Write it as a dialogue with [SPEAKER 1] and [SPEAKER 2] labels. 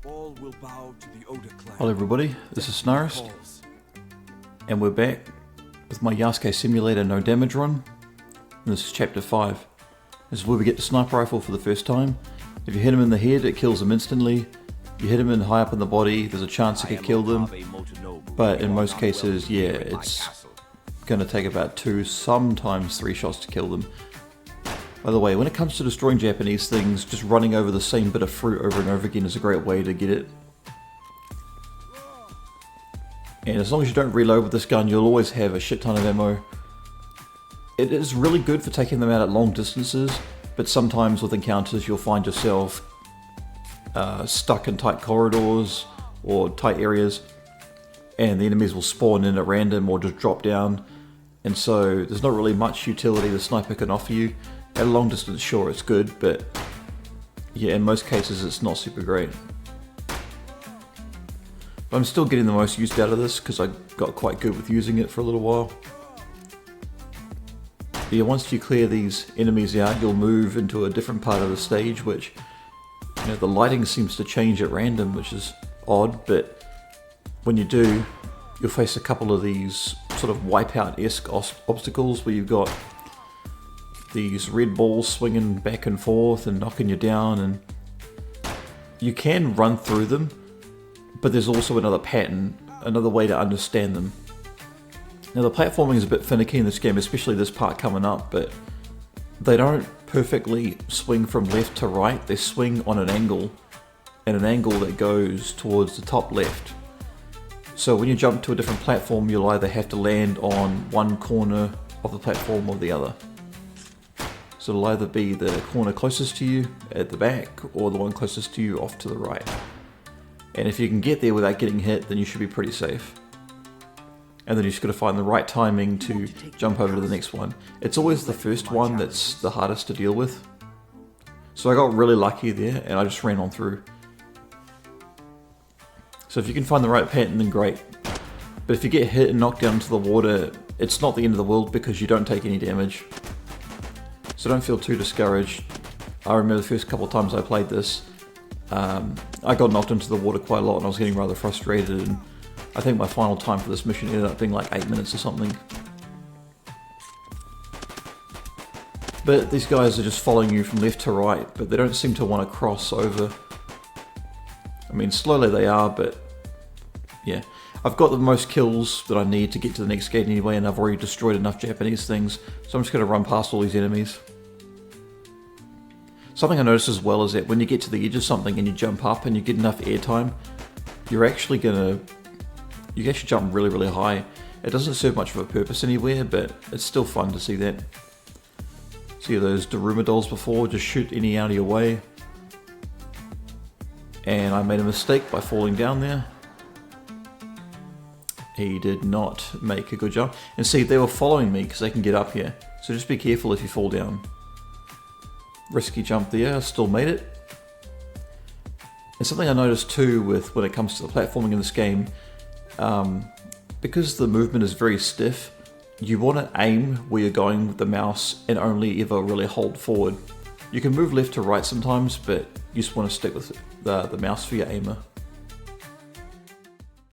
[SPEAKER 1] Hello everybody, this is Snarist, and we're back with my Yasuke Simulator no damage run, and this is chapter 5. This is where we get the sniper rifle for the first time. If you hit him in the head, it kills him instantly. You hit him in high up in the body, there's a chance it could kill them, but in most cases, yeah, it's going to take about 2, sometimes 3 shots to kill them. By the way, when it comes to destroying Japanese things, just running over the same bit of fruit over and over again is a great way to get it. And as long as you don't reload with this gun, you'll always have a shit ton of ammo. It is really good for taking them out at long distances, but sometimes with encounters you'll find yourself stuck in tight corridors or tight areas, and the enemies will spawn in at random or just drop down, and so there's not really much utility the sniper can offer you. At a long distance, sure, it's good, but yeah, in most cases it's not super great. But I'm still getting the most use out of this because I got quite good with using it for a little while. But yeah, once you clear these enemies out, you'll move into a different part of the stage, which, you know, the lighting seems to change at random, which is odd, but when you do, you'll face a couple of these sort of wipeout-esque obstacles where you've got these red balls swinging back and forth and knocking you down, and you can run through them, but there's also another pattern, another way to understand them. Now the platforming is a bit finicky in this game, especially this part coming up, but they don't perfectly swing from left to right, they swing on an angle, and an angle that goes towards the top left. So when you jump to a different platform, you'll either have to land on one corner of the platform or the other. So it'll either be the corner closest to you at the back, or the one closest to you off to the right. And if you can get there without getting hit, then you should be pretty safe. And then you just got to find the right timing to jump over to the next one. It's always the first one that's the hardest to deal with. So I got really lucky there, and I just ran on through. So if you can find the right pattern, then great. But if you get hit and knocked down into the water, it's not the end of the world because you don't take any damage. So don't feel too discouraged. I remember the first couple of times I played this, I got knocked into the water quite a lot and I was getting rather frustrated, and I think my final time for this mission ended up being like 8 minutes or something. But these guys are just following you from left to right, but they don't seem to want to cross over. I mean, slowly they are, but yeah. I've got the most kills that I need to get to the next gate anyway, and I've already destroyed enough Japanese things, so I'm just going to run past all these enemies. Something I noticed as well is that when you get to the edge of something and you jump up and you get enough airtime, you actually jump really, really high. It doesn't serve much of a purpose anywhere, but it's still fun to see that. See those Daruma dolls before, just shoot any out of your way. And I made a mistake by falling down there. He did not make a good jump. And see, they were following me because they can get up here. So just be careful if you fall down. Risky jump there, I still made it. And something I noticed too when it comes to the platforming in this game, because the movement is very stiff, you want to aim where you're going with the mouse and only ever really hold forward. You can move left to right sometimes, but you just want to stick with the mouse for your aimer.